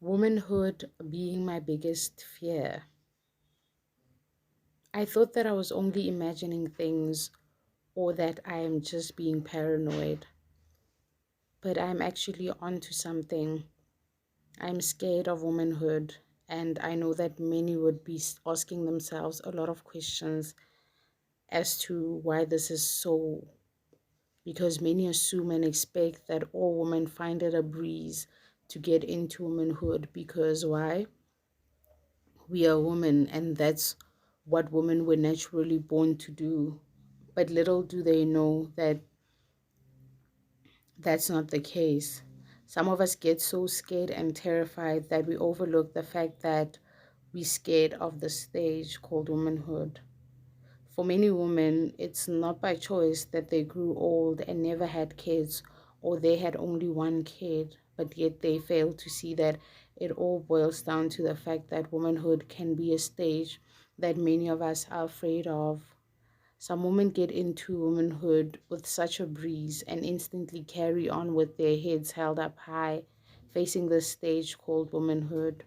Womanhood being my biggest fear. I thought that I was only imagining things or that I am just being paranoid, but I'm actually onto something. I'm scared of womanhood, and I know that many would be asking themselves a lot of questions as to why this is so, because many assume and expect that all women find it a breeze to get into womanhood because why? We are women, and that's what women were naturally born to do. But little do they know that that's not the case. Some of us get so scared and terrified that we overlook the fact that we're scared of the stage called womanhood. For many women, it's not by choice that they grew old and never had kids, or they had only one kid, but yet they fail to see that it all boils down to the fact that womanhood can be a stage that many of us are afraid of. Some women get into womanhood with such a breeze and instantly carry on with their heads held up high, facing this stage called womanhood,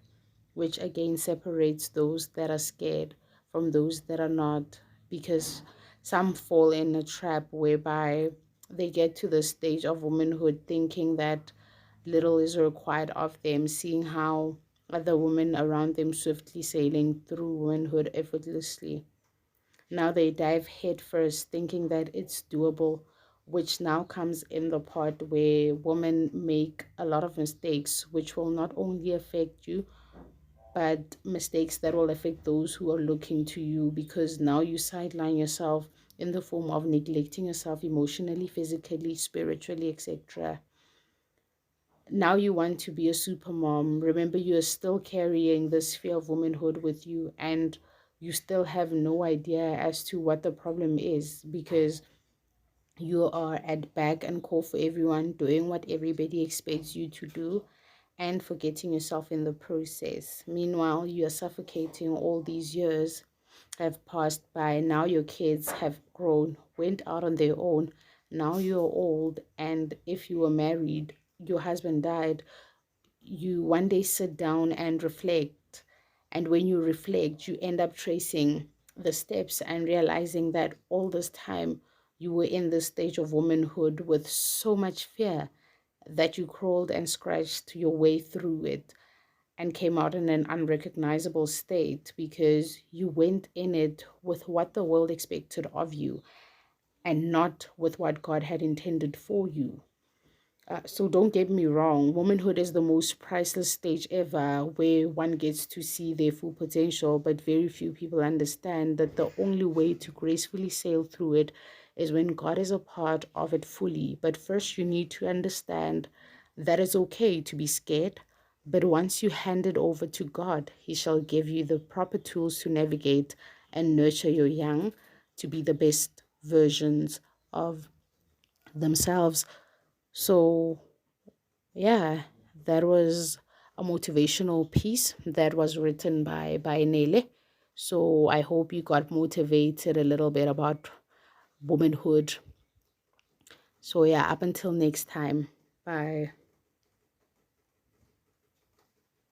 which again separates those that are scared from those that are not, because some fall in a trap whereby they get to the stage of womanhood thinking that little is required of them, seeing how other women around them swiftly sailing through womanhood effortlessly. Now they dive headfirst thinking that it's doable, which now comes in the part where women make a lot of mistakes, which will not only affect you, but mistakes that will affect those who are looking to you, because now you sideline yourself in the form of neglecting yourself emotionally, physically, spiritually, etc. Now you want to be a super mom. Remember, you are still carrying this fear of womanhood with you, and you still have no idea as to what the problem is, because you are at back and call for everyone, doing what everybody expects you to do, and forgetting yourself in the process. Meanwhile, you are suffocating. All these years have passed by. Now your kids have grown, went out on their own. Now you're old, and if you were married, your husband died, you one day sit down and reflect. And when you reflect, you end up tracing the steps and realizing that all this time you were in this stage of womanhood with so much fear that you crawled and scratched your way through it and came out in an unrecognizable state because you went in it with what the world expected of you and not with what God had intended for you. So don't get me wrong, womanhood is the most priceless stage ever where one gets to see their full potential, but very few people understand that the only way to gracefully sail through it is when God is a part of it fully. But first, you need to understand that it's okay to be scared, but once you hand it over to God, He shall give you the proper tools to navigate and nurture your young to be the best versions of themselves. So, yeah, that was a motivational piece that was written by Nele. So I hope you got motivated a little bit about womanhood. So yeah, up until next time. Bye.